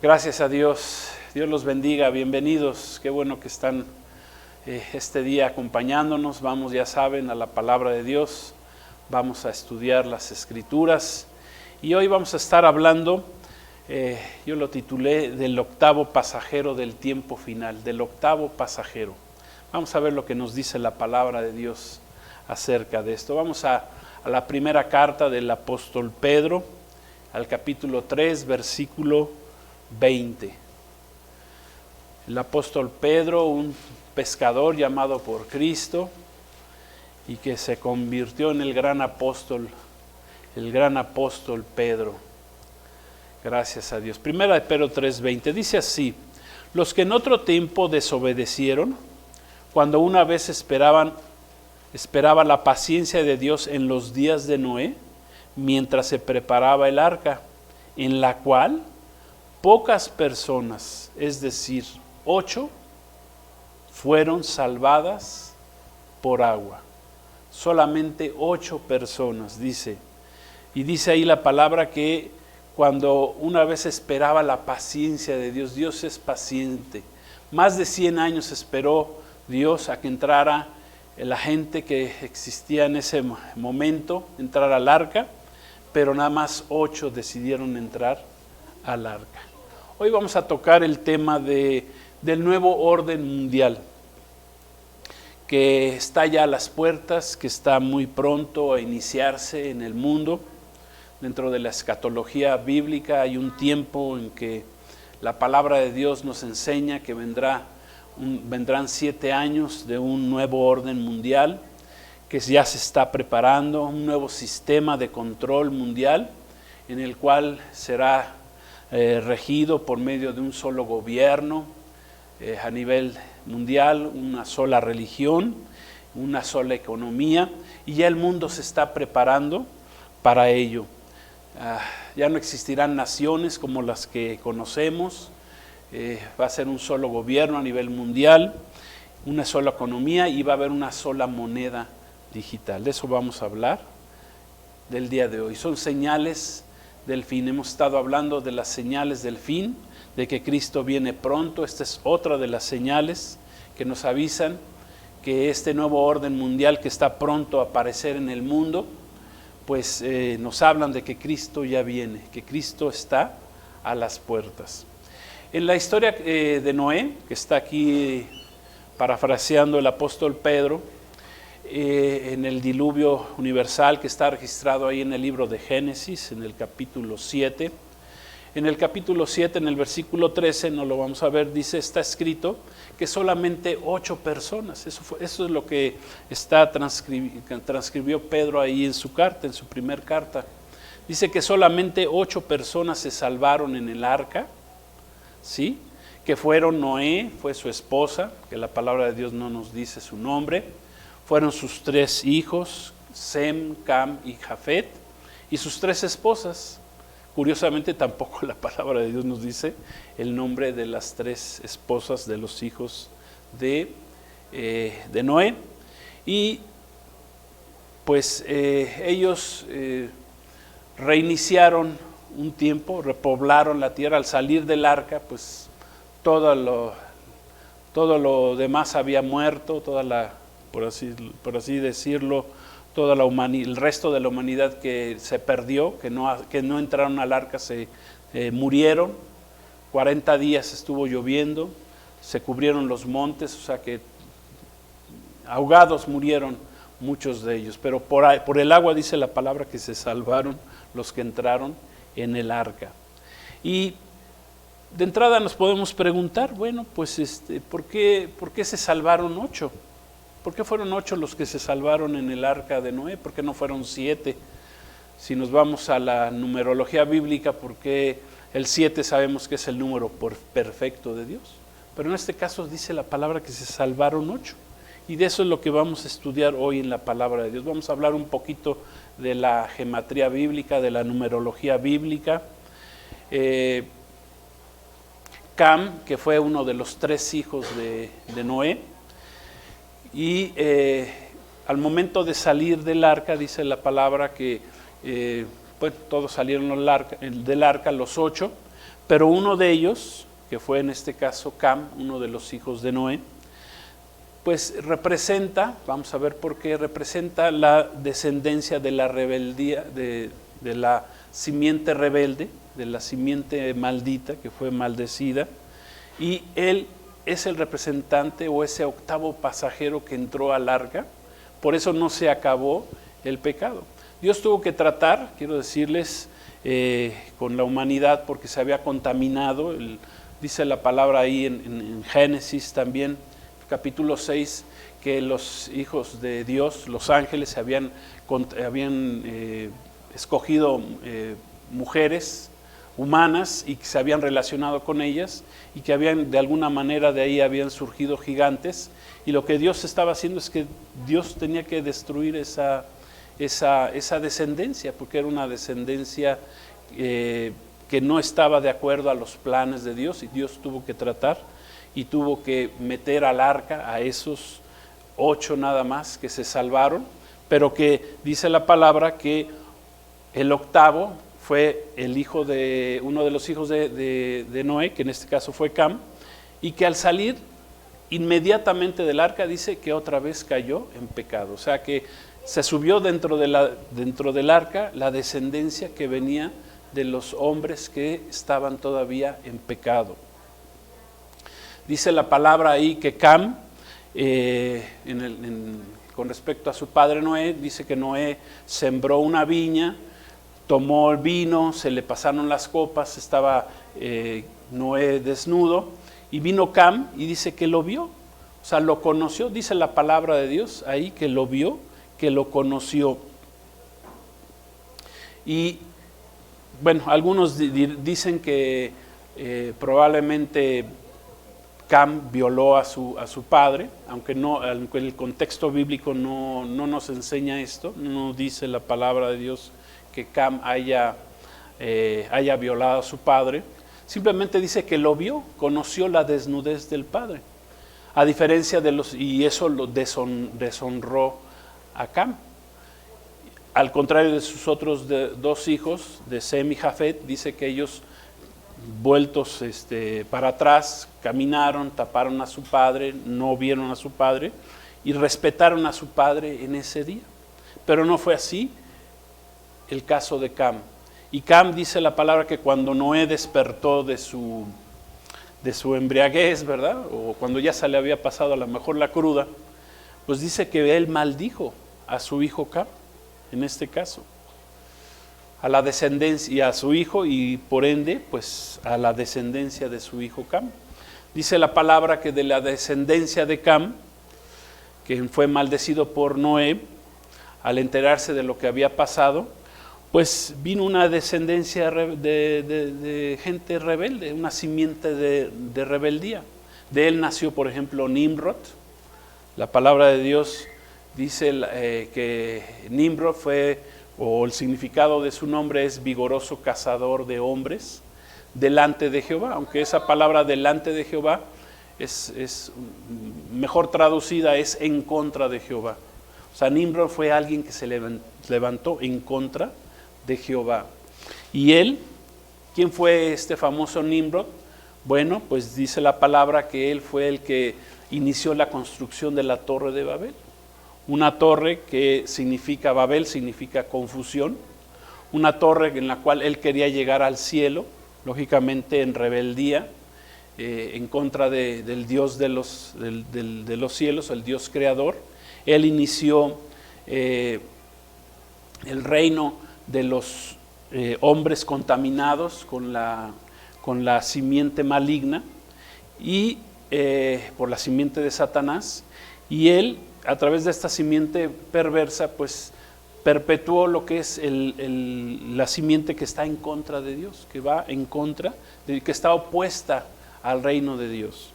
Gracias a Dios. Dios los bendiga. Bienvenidos. Qué bueno que están este día acompañándonos. Vamos, ya saben, a la palabra de Dios. Vamos a estudiar las Escrituras. Y hoy vamos a estar hablando, yo lo titulé, del octavo pasajero del tiempo final. Del octavo pasajero. Vamos a ver lo que nos dice la palabra de Dios acerca de esto. Vamos a la primera carta del apóstol Pedro, al capítulo 3, versículo 20. El apóstol Pedro, un pescador llamado por Cristo y que se convirtió en el gran apóstol Pedro. Gracias a Dios. Primera de Pedro 3:20 dice así: los que en otro tiempo desobedecieron, cuando una vez esperaba la paciencia de Dios en los días de Noé, mientras se preparaba el arca, en la cual pocas personas, es decir, 8, fueron salvadas por agua. Solamente 8 personas, dice. Y dice ahí la palabra que cuando una vez esperaba la paciencia de Dios, Dios es paciente. Más de 100 años esperó Dios a que entrara la gente que existía en ese momento, entrar al arca, pero nada más 8 decidieron entrar al arca. Hoy vamos a tocar el tema del nuevo orden mundial, que está ya a las puertas, que está muy pronto a iniciarse en el mundo. Dentro de la escatología bíblica hay un tiempo en que la palabra de Dios nos enseña que vendrán 7 años de un nuevo orden mundial, que ya se está preparando, un nuevo sistema de control mundial, en el cual será regido por medio de un solo gobierno a nivel mundial, una sola religión, una sola economía, y ya el mundo se está preparando para ello. Ya no existirán naciones como las que conocemos, va a ser un solo gobierno a nivel mundial, una sola economía y va a haber una sola moneda digital. De eso vamos a hablar del día de hoy. Son señales del fin. Hemos estado hablando de las señales del fin, de que Cristo viene pronto. Esta es otra de las señales que nos avisan que este nuevo orden mundial que está pronto a aparecer en el mundo, pues nos hablan de que Cristo ya viene, que Cristo está a las puertas. En la historia de Noé, que está aquí parafraseando el apóstol Pedro, en el diluvio universal que está registrado ahí en el libro de Génesis, en el capítulo 7. En el capítulo 7, en el versículo 13, no lo vamos a ver, dice, está escrito que solamente 8 personas, eso es lo que transcribió Pedro ahí en su carta, en su primer carta. Dice que solamente 8 personas se salvaron en el arca, ¿sí? Que fueron Noé, fue su esposa, que la palabra de Dios no nos dice su nombre, fueron sus 3 hijos, Sem, Cam y Jafet, y sus 3 esposas. Curiosamente tampoco la palabra de Dios nos dice el nombre de las 3 esposas de los hijos de Noé. Y pues ellos reiniciaron un tiempo, repoblaron la tierra. Al salir del arca, pues todo lo demás había muerto, por así decirlo, toda la humanidad, el resto de la humanidad que se perdió, que no entraron al arca, se murieron. 40 días estuvo lloviendo, se cubrieron los montes, o sea que ahogados murieron muchos de ellos, pero por el agua dice la palabra que se salvaron los que entraron en el arca. Y de entrada nos podemos preguntar, bueno, pues ¿por qué se salvaron 8? ¿Por qué fueron 8 los que se salvaron en el arca de Noé? ¿Por qué no fueron 7? Si nos vamos a la numerología bíblica, ¿por qué el 7 sabemos que es el número perfecto de Dios? Pero en este caso dice la palabra que se salvaron 8. Y de eso es lo que vamos a estudiar hoy en la palabra de Dios. Vamos a hablar un poquito de la gematría bíblica, de la numerología bíblica. Cam, que fue uno de los 3 hijos de Noé, y al momento de salir del arca, dice la palabra que pues todos salieron del arca, los 8, pero uno de ellos, que fue en este caso Cam, uno de los hijos de Noé, pues representa, vamos a ver por qué, representa la descendencia de la rebeldía, de la simiente rebelde, de la simiente maldita que fue maldecida, y él es el representante o ese octavo pasajero que entró al arca. Por eso no se acabó el pecado. Dios tuvo que tratar, quiero decirles, con la humanidad porque se había contaminado. Dice la palabra ahí en Génesis también, capítulo 6, que los hijos de Dios, los ángeles, habían escogido mujeres humanas y que se habían relacionado con ellas y que habían, de alguna manera, de ahí habían surgido gigantes, y lo que Dios estaba haciendo es que Dios tenía que destruir esa descendencia, porque era una descendencia que no estaba de acuerdo a los planes de Dios, y Dios tuvo que tratar y tuvo que meter al arca a esos 8 nada más que se salvaron, pero que dice la palabra que el octavo fue el hijo de uno de los hijos de Noé, que en este caso fue Cam, y que al salir inmediatamente del arca dice que otra vez cayó en pecado. O sea que se subió dentro del arca la descendencia que venía de los hombres que estaban todavía en pecado. Dice la palabra ahí que Cam, con respecto a su padre Noé, dice que Noé sembró una viña, tomó el vino, se le pasaron las copas, estaba Noé desnudo, y vino Cam y dice que lo vio, o sea, lo conoció. Dice la palabra de Dios ahí que lo vio, que lo conoció. Y bueno, algunos dicen que probablemente Cam violó a su padre, aunque el contexto bíblico no nos enseña esto, no dice la palabra de Dios que Cam haya violado a su padre. Simplemente dice que lo vio, conoció la desnudez del padre, a diferencia de y eso lo deshonró a Cam. Al contrario de sus otros 2 hijos, de Sem y Jafet, dice que ellos, vueltos para atrás, caminaron, taparon a su padre, no vieron a su padre y respetaron a su padre en ese día. Pero no fue así el caso de Cam. Y Cam, dice la palabra, que cuando Noé despertó de su embriaguez, ¿verdad? O cuando ya se le había pasado a lo mejor la cruda, pues dice que él maldijo a su hijo Cam, en este caso, a la descendencia, y a su hijo, y por ende, pues a la descendencia de su hijo Cam. Dice la palabra que de la descendencia de Cam, que fue maldecido por Noé, al enterarse de lo que había pasado, pues vino una descendencia de gente rebelde, una simiente de rebeldía. De él nació, por ejemplo, Nimrod. La palabra de Dios dice que Nimrod fue, o el significado de su nombre es vigoroso cazador de hombres delante de Jehová, aunque esa palabra delante de Jehová es mejor traducida, es en contra de Jehová. O sea, Nimrod fue alguien que se levantó en contra de Jehová. Y él, ¿quién fue este famoso Nimrod? Bueno, pues dice la palabra que él fue el que inició la construcción de la Torre de Babel. Una torre que significa, Babel significa confusión, una torre en la cual él quería llegar al cielo, lógicamente en rebeldía, en contra del Dios de los cielos, el Dios creador. Él inició el reino de los hombres contaminados con la simiente maligna y por la simiente de Satanás, y él, a través de esta simiente perversa, pues perpetuó lo que es la simiente que está en contra de Dios, que va en contra, que está opuesta al reino de Dios.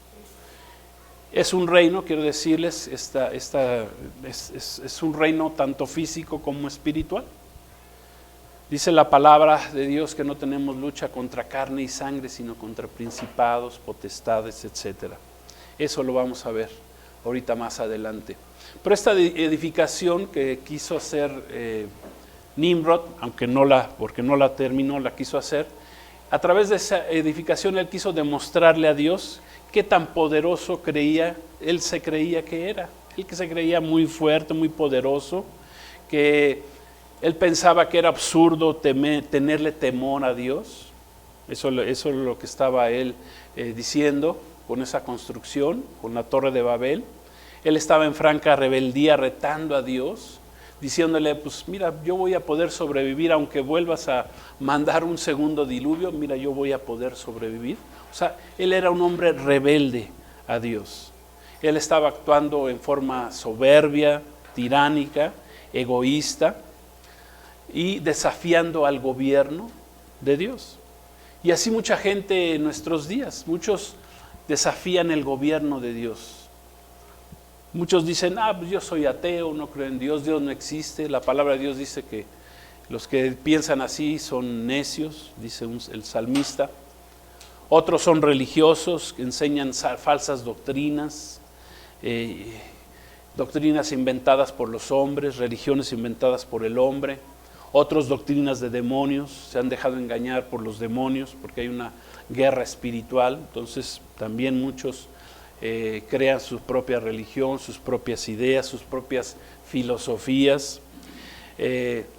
Es un reino, quiero decirles, es un reino tanto físico como espiritual. Dice la palabra de Dios que no tenemos lucha contra carne y sangre, sino contra principados, potestades, etc. Eso lo vamos a ver ahorita más adelante. Pero esta edificación que quiso hacer Nimrod, porque no la terminó, la quiso hacer, a través de esa edificación él quiso demostrarle a Dios qué tan poderoso él se creía que era. Él que se creía muy fuerte, muy poderoso, que él pensaba que era absurdo tenerle temor a Dios. Eso es lo que estaba él diciendo con esa construcción, con la Torre de Babel. Él estaba en franca rebeldía retando a Dios, diciéndole, pues mira, yo voy a poder sobrevivir aunque vuelvas a mandar un segundo diluvio, mira, yo voy a poder sobrevivir. O sea, él era un hombre rebelde a Dios. Él estaba actuando en forma soberbia, tiránica, egoísta y desafiando al gobierno de Dios. Y así mucha gente en nuestros días, muchos desafían el gobierno de Dios. Muchos dicen, pues yo soy ateo, no creo en Dios, Dios no existe. La palabra de Dios dice que los que piensan así son necios, dice el salmista. Otros son religiosos, que enseñan falsas doctrinas, doctrinas inventadas por los hombres, religiones inventadas por el hombre. Otros doctrinas de demonios, se han dejado engañar por los demonios porque hay una guerra espiritual. Entonces también muchos crean su propia religión, sus propias ideas, sus propias filosofías.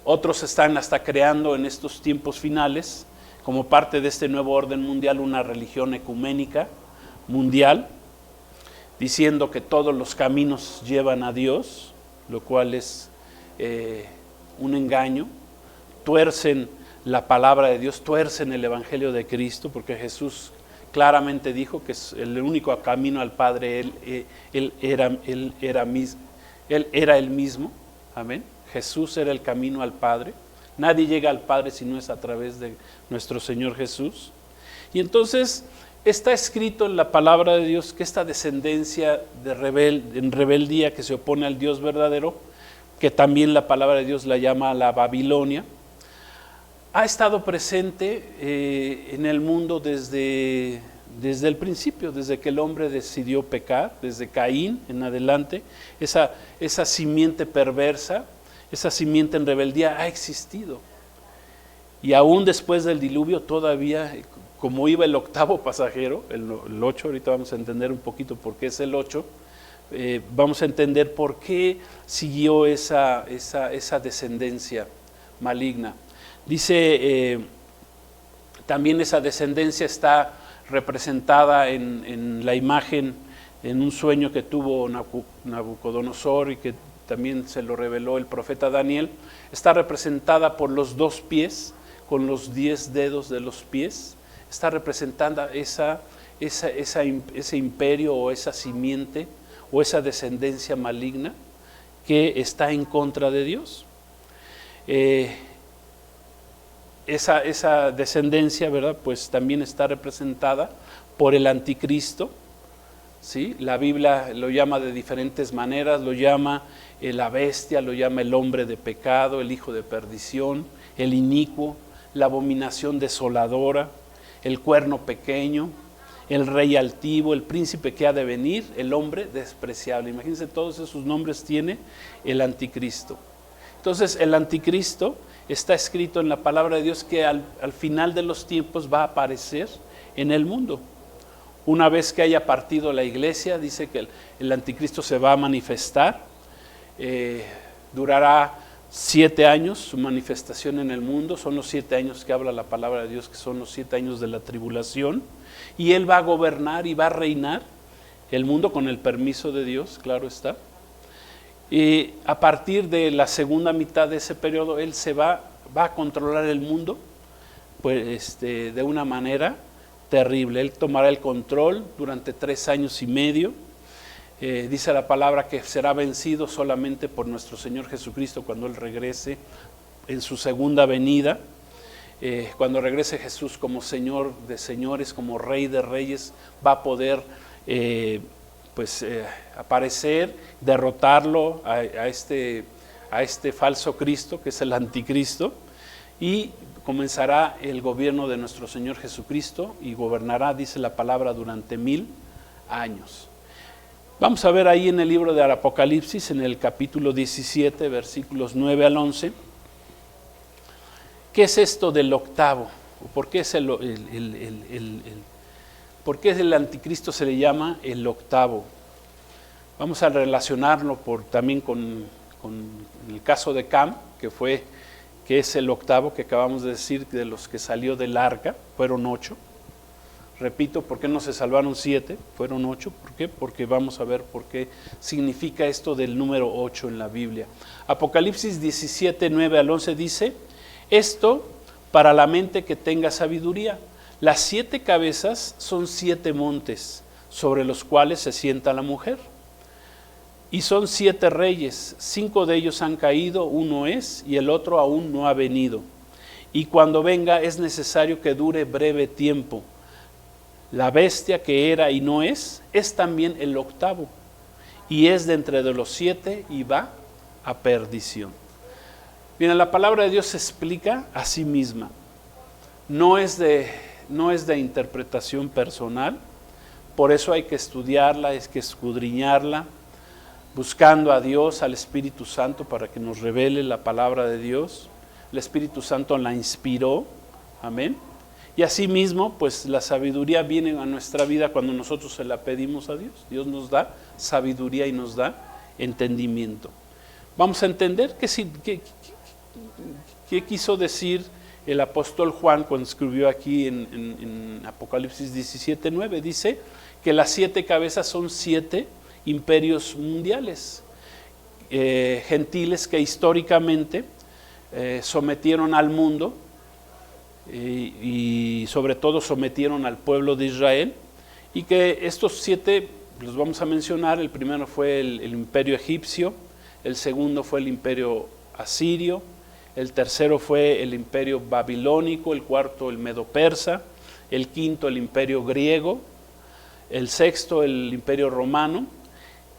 Otros están hasta creando en estos tiempos finales, como parte de este nuevo orden mundial, una religión ecuménica mundial, diciendo que todos los caminos llevan a Dios, lo cual es un engaño. Tuercen la palabra de Dios, tuercen el evangelio de Cristo, porque Jesús claramente dijo que es el único camino al Padre. Él era el mismo, amén. Jesús era el camino al Padre. Nadie llega al Padre si no es a través de nuestro Señor Jesús. Y entonces está escrito en la palabra de Dios que esta descendencia en rebeldía que se opone al Dios verdadero, que también la palabra de Dios la llama la Babilonia, ha estado presente en el mundo desde el principio, desde que el hombre decidió pecar, desde Caín en adelante. Esa simiente perversa, esa simiente en rebeldía ha existido. Y aún después del diluvio todavía, como iba el octavo pasajero, el 8, ahorita vamos a entender un poquito por qué es el 8, vamos a entender por qué siguió esa descendencia maligna. Dice, también esa descendencia está representada en la imagen, en un sueño que tuvo Nabucodonosor y que también se lo reveló el profeta Daniel. Está representada por los 2 pies, con los 10 dedos de los pies. Está representada ese imperio o esa simiente o esa descendencia maligna que está en contra de Dios. Esa descendencia, ¿verdad? Pues también está representada por el anticristo, ¿sí? La Biblia lo llama de diferentes maneras, lo llama la bestia, lo llama el hombre de pecado, el hijo de perdición, el inicuo, la abominación desoladora, el cuerno pequeño, el rey altivo, el príncipe que ha de venir, el hombre despreciable. Imagínense, todos esos nombres tiene el anticristo. Entonces el anticristo está escrito en la palabra de Dios que al final de los tiempos va a aparecer en el mundo. Una vez que haya partido la iglesia, dice que el anticristo se va a manifestar, durará 7 años su manifestación en el mundo. Son los 7 años que habla la palabra de Dios, que son los 7 años de la tribulación, y él va a gobernar y va a reinar el mundo con el permiso de Dios, claro está. Y a partir de la segunda mitad de ese periodo, él va a controlar el mundo, pues de una manera terrible. Él tomará el control durante 3 años y medio. Dice la palabra que será vencido solamente por nuestro Señor Jesucristo cuando Él regrese en su segunda venida. Cuando regrese Jesús como Señor de señores, como Rey de reyes, va a poder aparecer, derrotarlo a este falso Cristo, que es el anticristo, y comenzará el gobierno de nuestro Señor Jesucristo y gobernará, dice la palabra, durante 1000 años. Vamos a ver ahí en el libro de Apocalipsis, en el capítulo 17, versículos 9 al 11, ¿qué es esto del octavo ¿Por qué por qué el anticristo se le llama el octavo? Vamos a relacionarlo también con el caso de Cam, que es el octavo que acabamos de decir, de los que salió del arca, fueron 8. Repito, ¿por qué no se salvaron 7? Fueron 8. ¿Por qué? Porque vamos a ver por qué significa esto del número 8 en la Biblia. Apocalipsis 17, 9 al 11 dice, esto para la mente que tenga sabiduría. Las 7 cabezas son 7 montes sobre los cuales se sienta la mujer. Y son 7 reyes, 5 de ellos han caído, uno es, y el otro aún no ha venido. Y cuando venga es necesario que dure breve tiempo. La bestia que era y no es también el octavo, y es de entre de los 7 y va a perdición. Bien, la palabra de Dios se explica a sí misma. No es de interpretación personal, por eso hay que estudiarla, hay que escudriñarla, buscando a Dios, al Espíritu Santo, para que nos revele la palabra de Dios. El Espíritu Santo la inspiró, amén. Y asimismo, pues la sabiduría viene a nuestra vida cuando nosotros se la pedimos a Dios. Dios nos da sabiduría y nos da entendimiento. Vamos a entender qué quiso decir el apóstol Juan cuando escribió aquí en Apocalipsis 17, 9. Dice que las 7 cabezas son 7 imperios mundiales, gentiles que históricamente sometieron al mundo, y sobre todo sometieron al pueblo de Israel, y que estos 7 los vamos a mencionar. El primero fue el imperio egipcio, el segundo fue el imperio asirio, el tercero fue el imperio babilónico, el cuarto el medo-persa, el quinto el imperio griego, el sexto el imperio romano,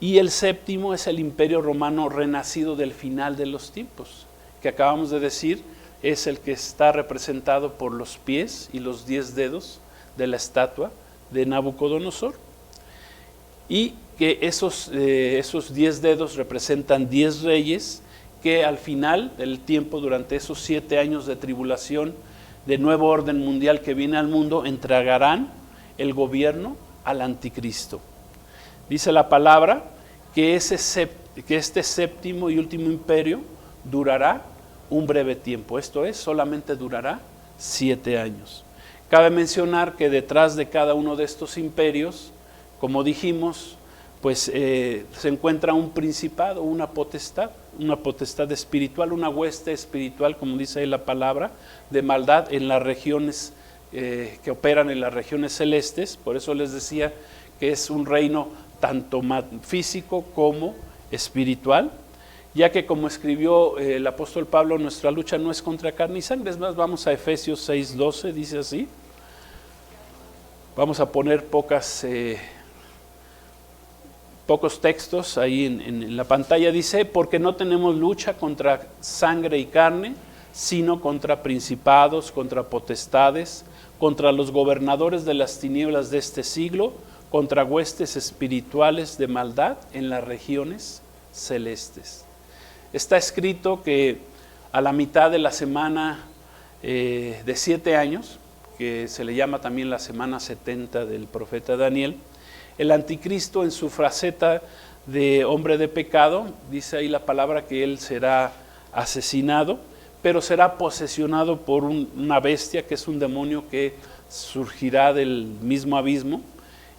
y el séptimo es el imperio romano renacido del final de los tiempos, que acabamos de decir es el que está representado por los pies y los 10 dedos de la estatua de Nabucodonosor. Y que esos 10 dedos representan 10 reyes que al final del tiempo, durante esos 7 años de tribulación, de nuevo orden mundial que viene al mundo, entregarán el gobierno al anticristo. Dice la palabra que este séptimo y último imperio durará un breve tiempo, esto es, solamente durará 7 años. Cabe mencionar que detrás de cada uno de estos imperios, como dijimos, pues se encuentra un principado, una potestad espiritual, una hueste espiritual, como dice ahí la palabra, de maldad en las regiones que operan en las regiones celestes. Por eso les decía que es un reino tanto físico como espiritual, ya que como escribió el apóstol Pablo, nuestra lucha no es contra carne y sangre. Es más, vamos a Efesios 6:12, dice así. Vamos a poner pocos textos ahí en la pantalla. Dice, porque no tenemos lucha contra sangre y carne, sino contra principados, contra potestades, contra los gobernadores de las tinieblas de este siglo, contra huestes espirituales de maldad en las regiones celestes. Está escrito que a la mitad de la semana de 7 años, que se le llama también la semana 70 del profeta Daniel, el anticristo en su faceta de hombre de pecado, dice ahí la palabra que él será asesinado, pero será posesionado por una bestia que es un demonio que surgirá del mismo abismo,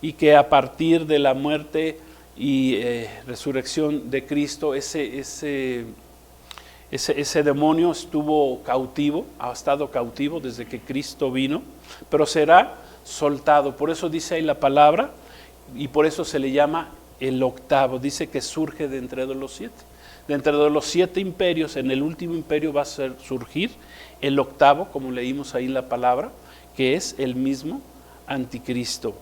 y que a partir de la muerte y resurrección de Cristo, ese demonio estuvo cautivo, ha estado cautivo desde que Cristo vino, pero será soltado. Por eso dice ahí la palabra, y por eso se le llama el octavo. Dice que surge de entre de los 7. De entre de los 7 imperios, en el último imperio va a surgir el octavo, como leímos ahí en la palabra, que es el mismo anticristo.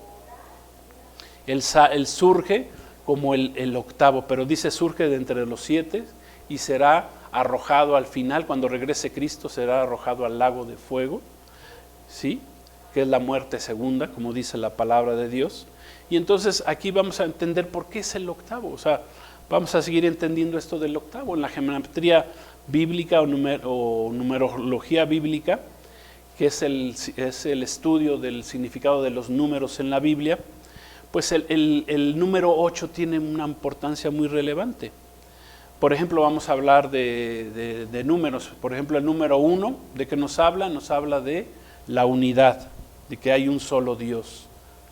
Él surge como el octavo, pero dice surge de entre los 7 y será arrojado al final. Cuando regrese Cristo será arrojado al lago de fuego, ¿sí? Que es la muerte segunda, como dice la palabra de Dios. Y entonces aquí vamos a entender por qué es el octavo. O sea, vamos a seguir entendiendo esto del octavo. En la geometría bíblica o numerología bíblica, que es el estudio del significado de los números en la Biblia, pues el número 8 tiene una importancia muy relevante. Por ejemplo, vamos a hablar de números. Por ejemplo, el número 1, ¿de qué nos habla? Nos habla de la unidad, de que hay un solo Dios.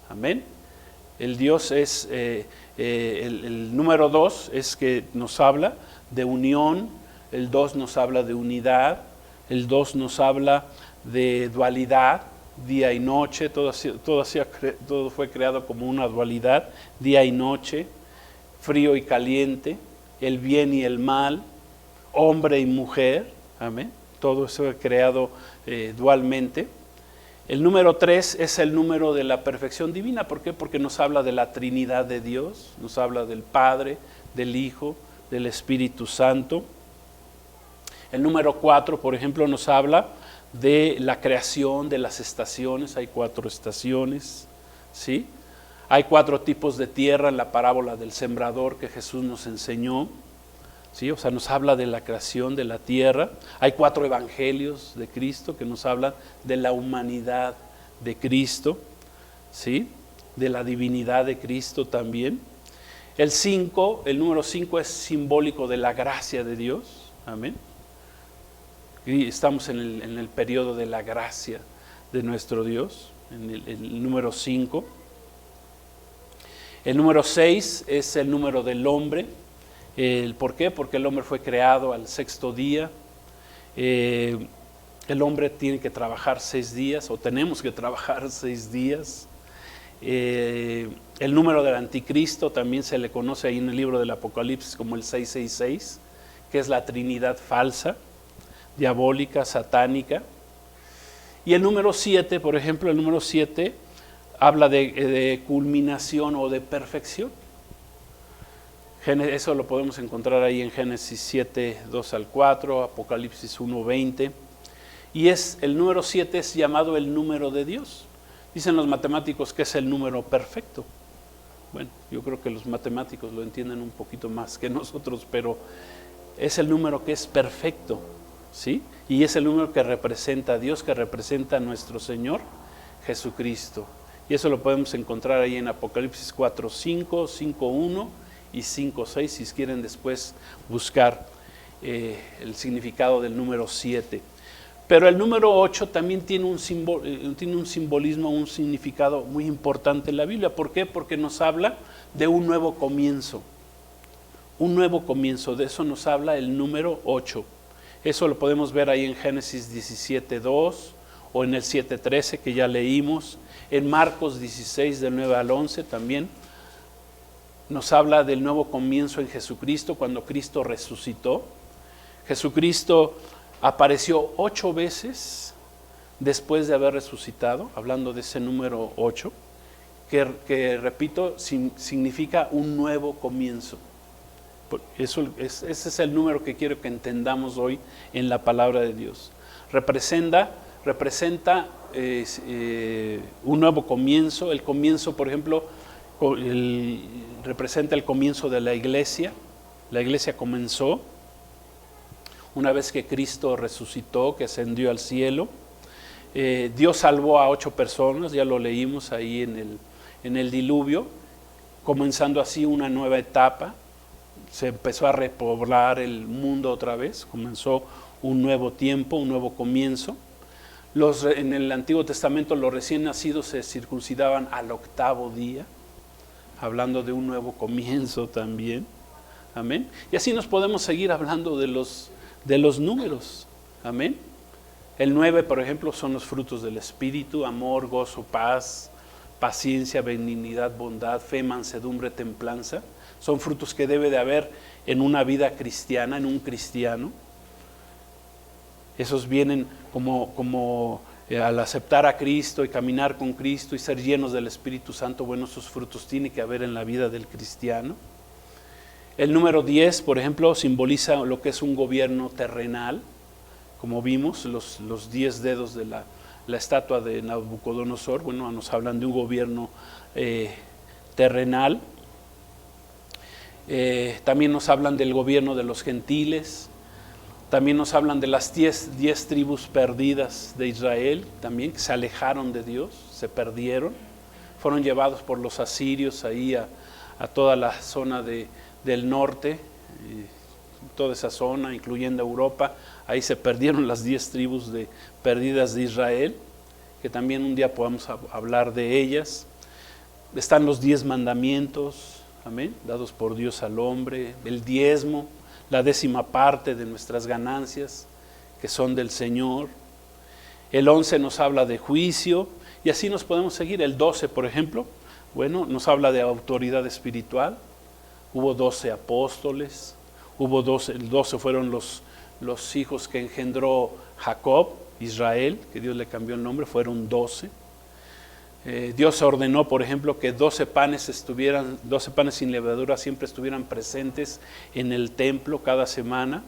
Amén. El Dios es, el número 2 es que nos habla de unión, el 2 nos habla de unidad, el 2 nos habla de dualidad, día y noche, todo fue creado como una dualidad, día y noche, frío y caliente, el bien y el mal, hombre y mujer, amén. Todo eso fue creado dualmente. El número 3 es el número de la perfección divina. ¿Por qué? Porque nos habla de la Trinidad de Dios, nos habla del Padre, del Hijo, del Espíritu Santo. El número 4, por ejemplo, nos habla de la creación, de las estaciones. Hay 4 estaciones, ¿sí? Hay 4 tipos de tierra en la parábola del sembrador que Jesús nos enseñó, ¿sí? O sea, nos habla de la creación de la tierra. Hay 4 evangelios de Cristo que nos hablan de la humanidad de Cristo, ¿sí? De la divinidad de Cristo también. El número 5 es simbólico de la gracia de Dios, amén. Y estamos en el periodo de la gracia de nuestro Dios, en el número 5. El número 6 es el número del hombre. ¿Por qué? Porque el hombre fue creado al 6º día. El hombre tiene que trabajar 6 días, o tenemos que trabajar 6 días. El número del anticristo también se le conoce ahí en el libro del Apocalipsis como el 666, que es la Trinidad falsa, diabólica, satánica. Y el número 7, por ejemplo, el número 7 habla de culminación o de perfección. Eso lo podemos encontrar ahí en Génesis 7, 2 al 4, Apocalipsis 1, 20. Y el número 7 es llamado el número de Dios. Dicen los matemáticos que es el número perfecto. Bueno, yo creo que los matemáticos lo entienden un poquito más que nosotros, pero es el número que es perfecto, ¿sí? Y es el número que representa a Dios, que representa a nuestro Señor Jesucristo. Y eso lo podemos encontrar ahí en Apocalipsis 4:5, 5:1 y 5:6, si quieren después buscar el significado del número 7. Pero el número 8 también tiene un simbolismo, un significado muy importante en la Biblia. ¿Por qué? Porque nos habla de un nuevo comienzo. Un nuevo comienzo, de eso nos habla el número 8. Eso lo podemos ver ahí en Génesis 17:2 o en el 7:13 que ya leímos. En Marcos 16, del 9 al 11 también nos habla del nuevo comienzo en Jesucristo, cuando Cristo resucitó. Jesucristo apareció 8 veces después de haber resucitado, hablando de ese número 8, que repito, significa un nuevo comienzo. Ese es el número que quiero que entendamos hoy en la palabra de Dios. Representa un nuevo comienzo. El comienzo, por ejemplo, representa el comienzo de la iglesia. La iglesia comenzó una vez que Cristo resucitó, que ascendió al cielo. Dios salvó a 8 personas, ya lo leímos ahí en el diluvio, comenzando así una nueva etapa. Se empezó a repoblar el mundo otra vez, comenzó un nuevo tiempo, un nuevo comienzo. En el Antiguo Testamento los recién nacidos se circuncidaban al 8º día, hablando de un nuevo comienzo también. Amén. Y así nos podemos seguir hablando de los números. Amén. El 9, por ejemplo, son los frutos del Espíritu: amor, gozo, paz, paciencia, benignidad, bondad, fe, mansedumbre, templanza. Son frutos que debe de haber en una vida cristiana, en un cristiano. Esos vienen como al aceptar a Cristo y caminar con Cristo y ser llenos del Espíritu Santo. Bueno, esos frutos tienen que haber en la vida del cristiano. El número 10, por ejemplo, simboliza lo que es un gobierno terrenal. Como vimos, los 10 dedos de la estatua de Nabucodonosor, bueno, nos hablan de un gobierno terrenal. También nos hablan del gobierno de los gentiles. También nos hablan de las 10 tribus perdidas de Israel, también que se alejaron de Dios, se perdieron, fueron llevados por los asirios ahí a toda la zona del norte, toda esa zona, incluyendo Europa. Ahí se perdieron las 10 tribus perdidas de Israel, que también un día podamos hablar de ellas. Están los 10 mandamientos, amén, dados por Dios al hombre, el diezmo, la 10ª parte de nuestras ganancias, que son del Señor. El 11 nos habla de juicio, y así nos podemos seguir. El 12, por ejemplo, bueno, nos habla de autoridad espiritual. Hubo 12 apóstoles, el 12 fueron los hijos que engendró Jacob, Israel, que Dios le cambió el nombre, fueron 12. Dios ordenó, por ejemplo, que 12 panes sin levadura siempre estuvieran presentes en el templo cada semana,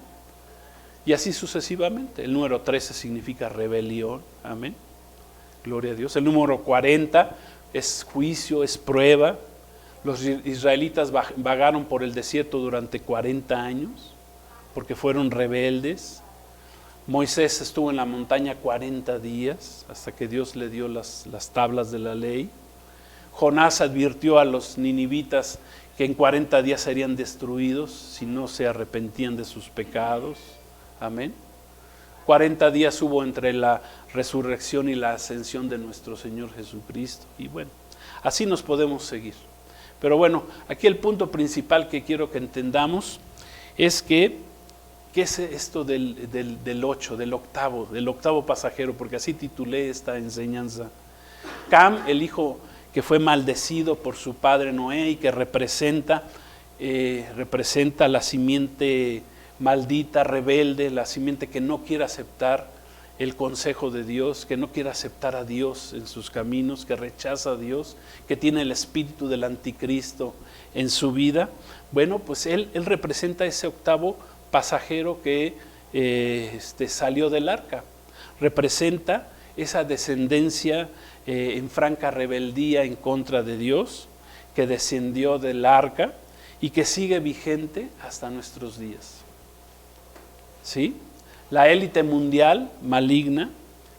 y así sucesivamente. El número 13 significa rebelión, amén, gloria a Dios. El número 40 es juicio, es prueba. Los israelitas vagaron por el desierto durante 40 años, porque fueron rebeldes. Moisés estuvo en la montaña 40 días, hasta que Dios le dio las tablas de la ley. Jonás advirtió a los ninivitas que en 40 días serían destruidos si no se arrepentían de sus pecados. Amén. 40 días hubo entre la resurrección y la ascensión de nuestro Señor Jesucristo. Y bueno, así nos podemos seguir. Pero bueno, aquí el punto principal que quiero que entendamos es que ¿qué es esto del 8, del octavo pasajero? Porque así titulé esta enseñanza. Cam, el hijo que fue maldecido por su padre Noé y que representa la simiente maldita, rebelde, la simiente que no quiere aceptar el consejo de Dios, que no quiere aceptar a Dios en sus caminos, que rechaza a Dios, que tiene el espíritu del anticristo en su vida. Bueno, pues él representa ese octavo pasajero que salió del arca. Representa esa descendencia en franca rebeldía en contra de Dios, que descendió del arca y que sigue vigente hasta nuestros días. ¿Sí? La élite mundial maligna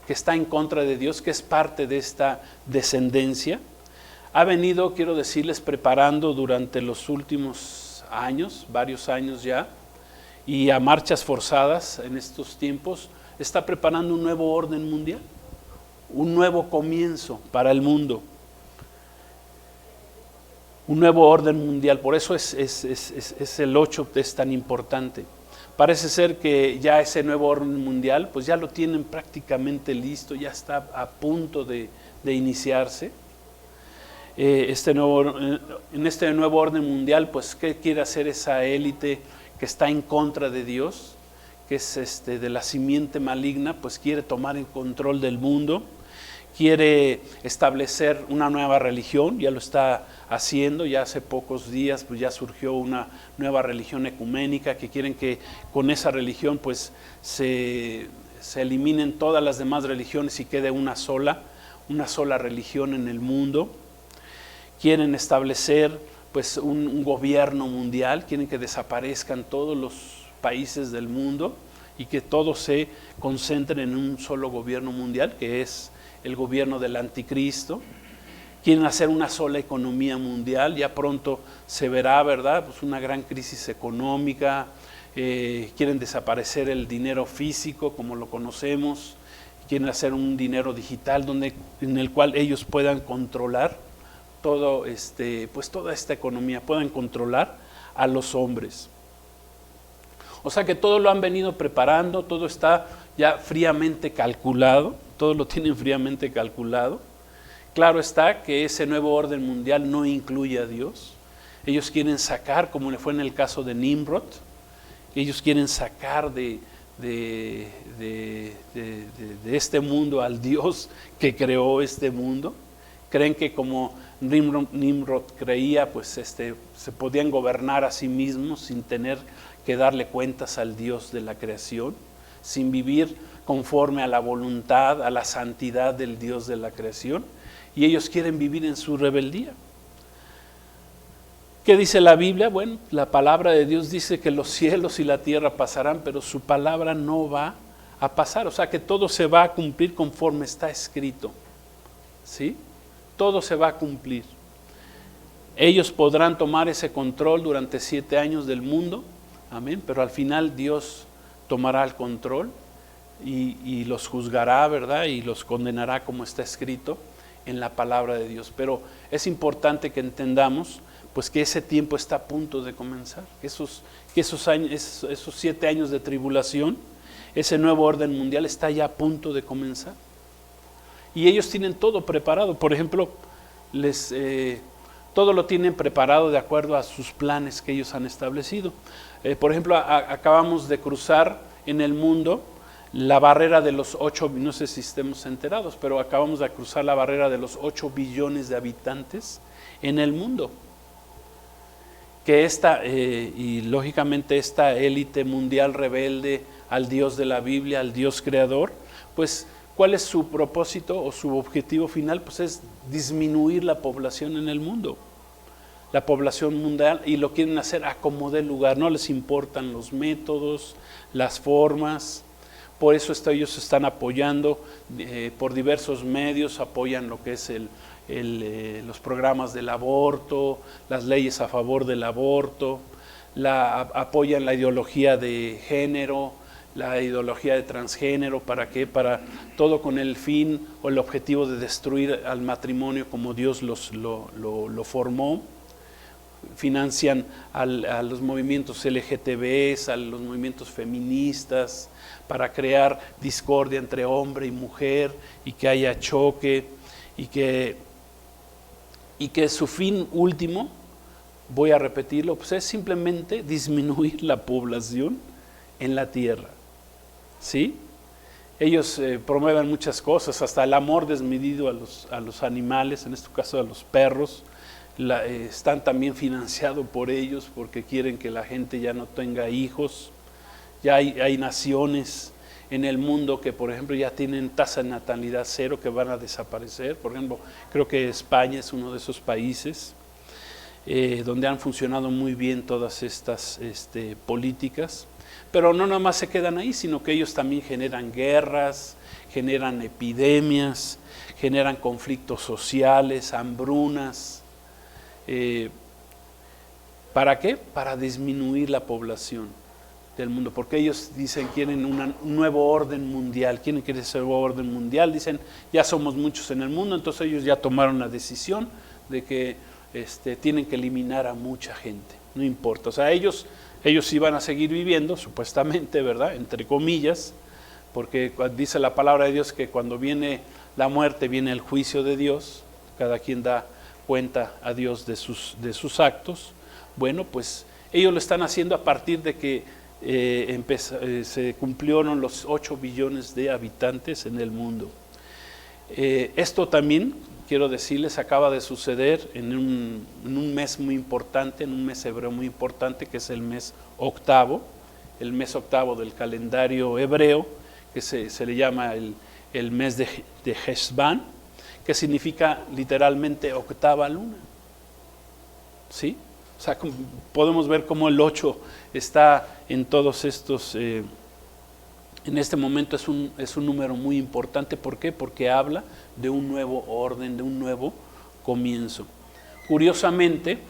que está en contra de Dios, que es parte de esta descendencia, ha venido, quiero decirles, preparando durante los últimos años, varios años ya, y a marchas forzadas en estos tiempos, está preparando un nuevo orden mundial, un nuevo comienzo para el mundo, un nuevo orden mundial. Por eso es el 8 es tan importante. Parece ser que ya ese nuevo orden mundial, pues ya lo tienen prácticamente listo, ya está a punto de iniciarse. En este nuevo orden mundial, pues ¿qué quiere hacer esa élite que está en contra de Dios, que es de la simiente maligna? Pues quiere tomar el control del mundo, quiere establecer una nueva religión, ya lo está haciendo. Ya hace pocos días pues ya surgió una nueva religión ecuménica, que quieren que con esa religión pues se eliminen todas las demás religiones y quede una sola religión en el mundo. Quieren establecer pues un gobierno mundial, quieren que desaparezcan todos los países del mundo y que todos se concentren en un solo gobierno mundial, que es el gobierno del anticristo. Quieren hacer una sola economía mundial, ya pronto se verá, ¿verdad? Pues una gran crisis económica. Quieren desaparecer el dinero físico como lo conocemos, quieren hacer un dinero digital en el cual ellos puedan controlar todo pues toda esta economía, puedan controlar a los hombres. O sea que todo lo han venido preparando, todo está ya fríamente calculado, todo lo tienen fríamente calculado. Claro está que ese nuevo orden mundial no incluye a Dios. Ellos quieren sacar, como le fue en el caso de Nimrod, ellos quieren sacar de este mundo al Dios que creó este mundo. Creen que como Nimrod creía, pues se podían gobernar a sí mismos sin tener que darle cuentas al Dios de la creación, sin vivir conforme a la voluntad, a la santidad del Dios de la creación, y ellos quieren vivir en su rebeldía. ¿Qué dice la Biblia? Bueno, la palabra de Dios dice que los cielos y la tierra pasarán, pero su palabra no va a pasar. O sea que todo se va a cumplir conforme está escrito. ¿Sí? Todo se va a cumplir. Ellos podrán tomar ese control durante 7 años del mundo, amén, pero al final Dios tomará el control y los juzgará, ¿verdad? Y los condenará como está escrito en la palabra de Dios. Pero es importante que entendamos pues que ese tiempo está a punto de comenzar, que esos 7 años de tribulación, ese nuevo orden mundial está ya a punto de comenzar. Y ellos tienen todo preparado. Por ejemplo, todo lo tienen preparado de acuerdo a sus planes que ellos han establecido. Por ejemplo, acabamos de cruzar en el mundo la barrera de los 8, no sé si estemos enterados, pero acabamos de cruzar la barrera de los 8 billones de habitantes en el mundo. Que y lógicamente esta élite mundial rebelde al Dios de la Biblia, al Dios creador, pues ¿cuál es su propósito o su objetivo final? Pues es disminuir la población en el mundo, la población mundial, y lo quieren hacer a como dé lugar, no les importan los métodos, las formas. Por eso ellos están apoyando por diversos medios, apoyan lo que es los programas del aborto, las leyes a favor del aborto, apoyan la ideología de género, la ideología de transgénero. ¿Para qué? Para todo con el fin o el objetivo de destruir al matrimonio como Dios lo formó. Financian a los movimientos LGTBs, a los movimientos feministas, para crear discordia entre hombre y mujer y que haya choque y que su fin último, voy a repetirlo, pues es simplemente disminuir la población en la tierra. ¿Sí? Ellos promueven muchas cosas, hasta el amor desmedido a los animales, en este caso a los perros. Están también financiados por ellos porque quieren que la gente ya no tenga hijos. Ya hay naciones en el mundo que, por ejemplo, ya tienen tasa de natalidad cero, que van a desaparecer. Por ejemplo, creo que España es uno de esos países donde han funcionado muy bien todas estas políticas. Pero no nada más se quedan ahí, sino que ellos también generan guerras, generan epidemias, generan conflictos sociales, hambrunas. ¿Para qué? Para disminuir la población del mundo, porque ellos dicen quieren un nuevo orden mundial. ¿Quieren que ese nuevo orden mundial? Dicen, ya somos muchos en el mundo, entonces ellos ya tomaron la decisión de que tienen que eliminar a mucha gente, no importa. O sea, ellos sí van a seguir viviendo, supuestamente, ¿verdad? Entre comillas, porque dice la palabra de Dios que cuando viene la muerte, viene el juicio de Dios, cada quien da cuenta a Dios de sus actos. Bueno, pues ellos lo están haciendo a partir de que se cumplieron los 8 billones de habitantes en el mundo. Esto también, quiero decirles, acaba de suceder en un mes muy importante, en un mes hebreo muy importante, que es el mes octavo del calendario hebreo, que se le llama el mes de Heshvan, que significa literalmente octava luna. ¿Sí? O sea, podemos ver cómo el 8 está en todos estos, en este momento es un número muy importante. ¿Por qué? Porque habla de un nuevo orden, de un nuevo comienzo. Curiosamente,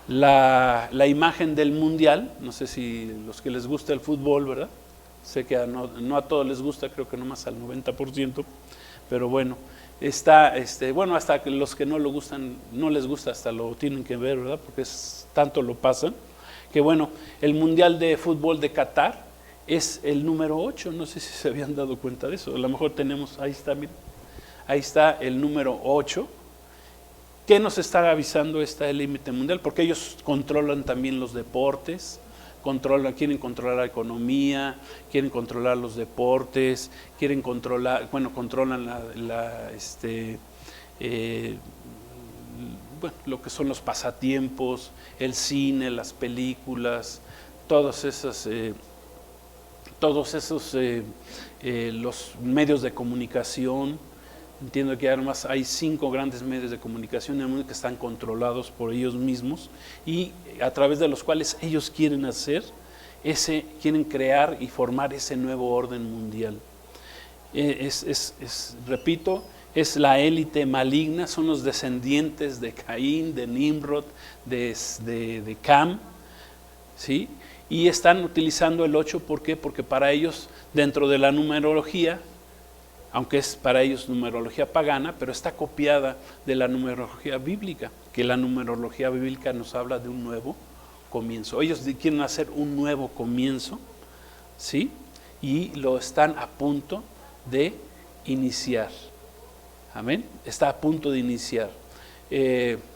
la imagen del mundial, no sé si los que les gusta el fútbol, ¿verdad? Sé que no a todos les gusta, creo que nomás al 90%, pero bueno, bueno, hasta que los que no les gusta, hasta lo tienen que ver, ¿verdad? Porque tanto lo pasan, que bueno, el Mundial de Fútbol de Qatar es el número 8, no sé si se habían dado cuenta de eso. A lo mejor tenemos, ahí está, miren, ahí está el número 8. ¿Qué nos está avisando esta élite mundial? Porque ellos controlan también los deportes, quieren controlar la economía, quieren controlar los deportes, controlan lo que son los pasatiempos, el cine, las películas, todos esos los medios de comunicación, Entiendo que además hay 5 grandes medios de comunicación en el mundo que están controlados por ellos mismos y a través de los cuales ellos quieren quieren crear y formar ese nuevo orden mundial. Repito, es la élite maligna, son los descendientes de Caín, de Nimrod, de Cam, ¿sí? Y están utilizando el 8, ¿por qué? Porque para ellos, dentro de la numerología, aunque es para ellos numerología pagana, pero está copiada de la numerología bíblica, que la numerología bíblica nos habla de un nuevo comienzo. Ellos quieren hacer un nuevo comienzo, ¿sí? Y lo están a punto de iniciar. Amén. Está a punto de iniciar.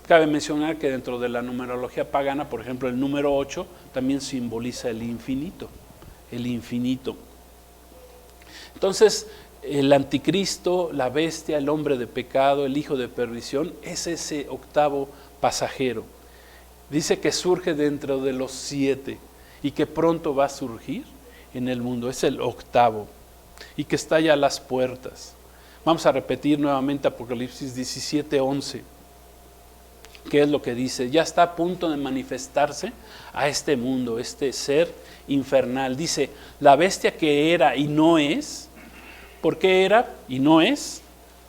Cabe mencionar que dentro de la numerología pagana, por ejemplo, el número 8 también simboliza el infinito. El infinito. Entonces, el anticristo, la bestia, el hombre de pecado, el hijo de perdición, es ese octavo pasajero. Dice que surge dentro de los 7 y que pronto va a surgir en el mundo. Es el octavo y que está ya a las puertas. Vamos a repetir nuevamente Apocalipsis 17:11. ¿Qué es lo que dice? Ya está a punto de manifestarse a este mundo, este ser infernal. Dice, la bestia que era y no es. ¿Por qué era y no es?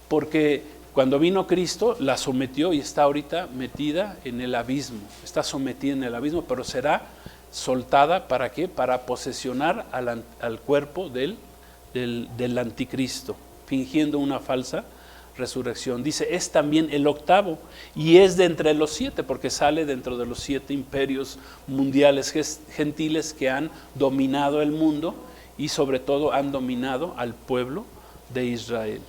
Porque cuando vino Cristo la sometió y está ahorita metida en el abismo. Está sometida en el abismo, pero será soltada, ¿para qué? Para posesionar al cuerpo del anticristo, fingiendo una falsa resurrección. Dice, es también el octavo y es de entre los 7, porque sale dentro de los 7 imperios mundiales gentiles que han dominado el mundo y sobre todo han dominado al pueblo de Israel.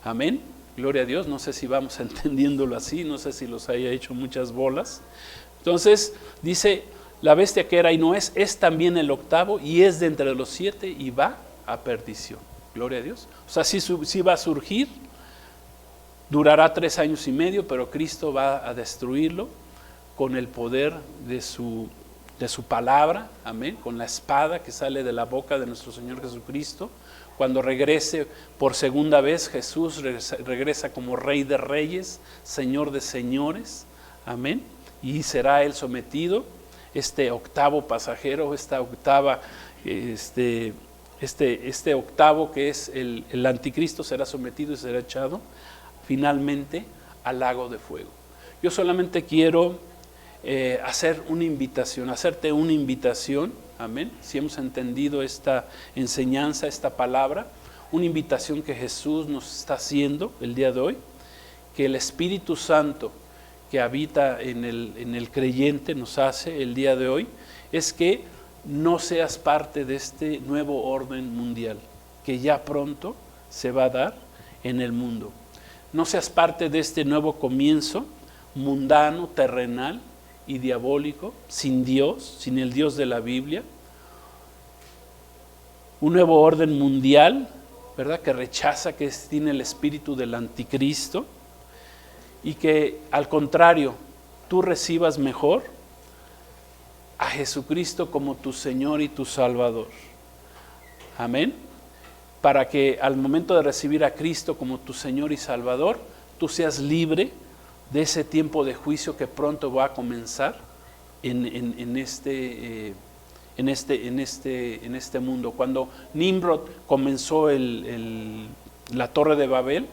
Amén. Gloria a Dios. No sé si vamos entendiéndolo así, no sé si los haya hecho muchas bolas. Entonces dice, la bestia que era y no es también el octavo y es de entre los 7 y va a perdición. Gloria a Dios. O sea, sí va a surgir, durará 3 años y medio, pero Cristo va a destruirlo con el poder de su palabra, amén, con la espada que sale de la boca de nuestro Señor Jesucristo. Cuando regrese por segunda vez, Jesús regresa como Rey de Reyes, Señor de Señores, amén, y será Él sometido, este octavo pasajero, esta octava, este octavo que es el anticristo será sometido y será echado finalmente al lago de fuego. Yo solamente quiero hacerte una invitación, amén, si hemos entendido esta enseñanza, esta palabra, una invitación que Jesús nos está haciendo el día de hoy, que el Espíritu Santo que habita en el creyente nos hace el día de hoy, es que no seas parte de este nuevo orden mundial, que ya pronto se va a dar en el mundo. No seas parte de este nuevo comienzo mundano, terrenal y diabólico, sin Dios, sin el Dios de la Biblia. Un nuevo orden mundial, ¿verdad?, que rechaza, que tiene el espíritu del anticristo, y que al contrario, tú recibas mejor a Jesucristo como tu Señor y tu Salvador. Amén. Para que al momento de recibir a Cristo como tu Señor y Salvador, tú seas libre de ese tiempo de juicio que pronto va a comenzar en este mundo. Cuando Nimrod comenzó la torre de Babel,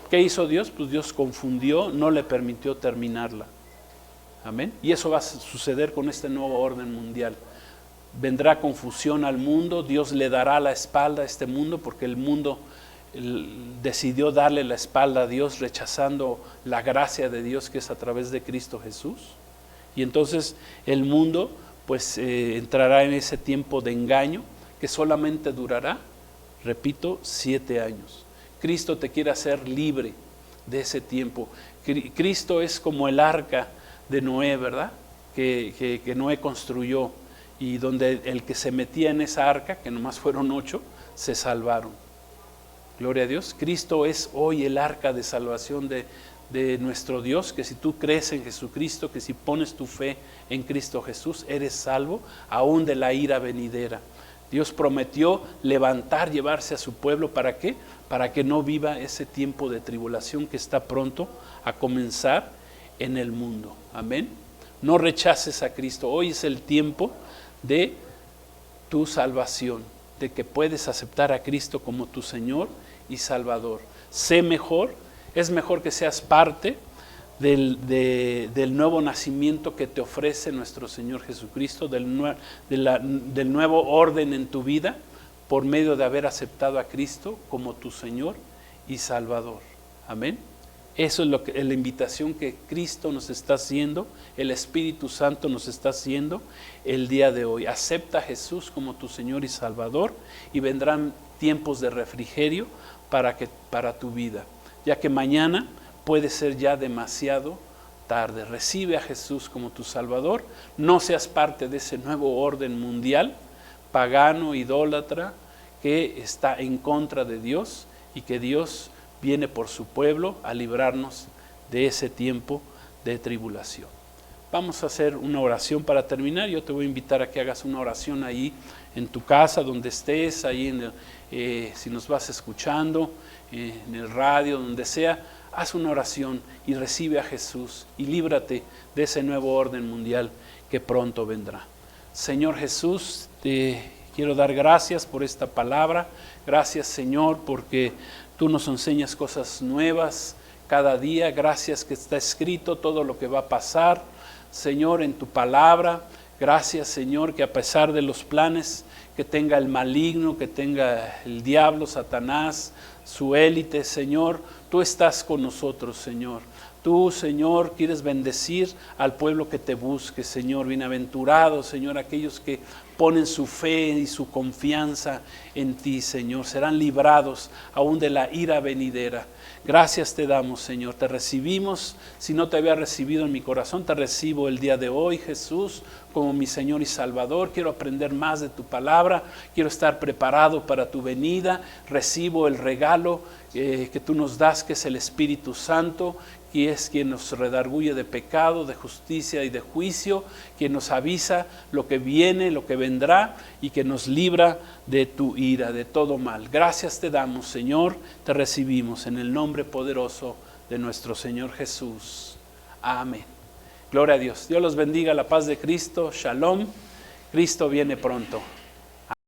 ¿qué hizo Dios? Pues Dios confundió, no le permitió terminarla. Amén. Y eso va a suceder con este nuevo orden mundial. Vendrá confusión al mundo, Dios le dará la espalda a este mundo, porque el mundo decidió darle la espalda a Dios, rechazando la gracia de Dios que es a través de Cristo Jesús. Y entonces el mundo pues entrará en ese tiempo de engaño que solamente durará, repito, 7 años. Cristo te quiere hacer libre de ese tiempo. Cristo es como el arca de Noé, ¿verdad? Que Noé construyó, y donde el que se metía en esa arca, que nomás fueron 8, se salvaron. Gloria a Dios. Cristo es hoy el arca de salvación de nuestro Dios, que si tú crees en Jesucristo, que si pones tu fe en Cristo Jesús, eres salvo aún de la ira venidera. Dios prometió levantar, llevarse a su pueblo, ¿para qué? Para que no viva ese tiempo de tribulación que está pronto a comenzar en el mundo. Amén. No rechaces a Cristo. Hoy es el tiempo de tu salvación, de que puedes aceptar a Cristo como tu Señor y Salvador. Sé mejor, es mejor que seas parte del nuevo nacimiento que te ofrece nuestro Señor Jesucristo, del nuevo orden en tu vida, por medio de haber aceptado a Cristo como tu Señor y Salvador. Amén. Eso es la invitación que Cristo nos está haciendo, el Espíritu Santo nos está haciendo el día de hoy. Acepta a Jesús como tu Señor y Salvador, y vendrán tiempos de refrigerio para tu vida, ya que mañana puede ser ya demasiado tarde. Recibe a Jesús como tu Salvador. No seas parte de ese nuevo orden mundial, pagano, idólatra, que está en contra de Dios, y que Dios viene por su pueblo a librarnos de ese tiempo de tribulación. Vamos a hacer una oración para terminar. Yo te voy a invitar a que hagas una oración ahí en tu casa, donde estés, ahí si nos vas escuchando, en el radio, donde sea. Haz una oración y recibe a Jesús y líbrate de ese nuevo orden mundial que pronto vendrá. Señor Jesús, te quiero dar gracias por esta palabra. Gracias, Señor, porque tú nos enseñas cosas nuevas cada día. Gracias que está escrito todo lo que va a pasar, Señor, en tu palabra. Gracias, Señor, que a pesar de los planes que tenga el maligno, que tenga el diablo, Satanás, su élite, Señor, tú estás con nosotros, Señor. Tú, Señor, quieres bendecir al pueblo que te busque, Señor. Bienaventurados, Señor, aquellos que ponen su fe y su confianza en ti, Señor. Serán librados aún de la ira venidera. Gracias te damos, Señor. Te recibimos. Si no te había recibido en mi corazón, te recibo el día de hoy, Jesús, como mi Señor y Salvador. Quiero aprender más de tu palabra. Quiero estar preparado para tu venida. Recibo el regalo que tú nos das, que es el Espíritu Santo, que es quien nos redarguye de pecado, de justicia y de juicio, quien nos avisa lo que viene, lo que vendrá, y que nos libra de tu ira, de todo mal. Gracias te damos, Señor, te recibimos en el nombre poderoso de nuestro Señor Jesús. Amén. Gloria a Dios. Dios los bendiga, la paz de Cristo. Shalom. Cristo viene pronto.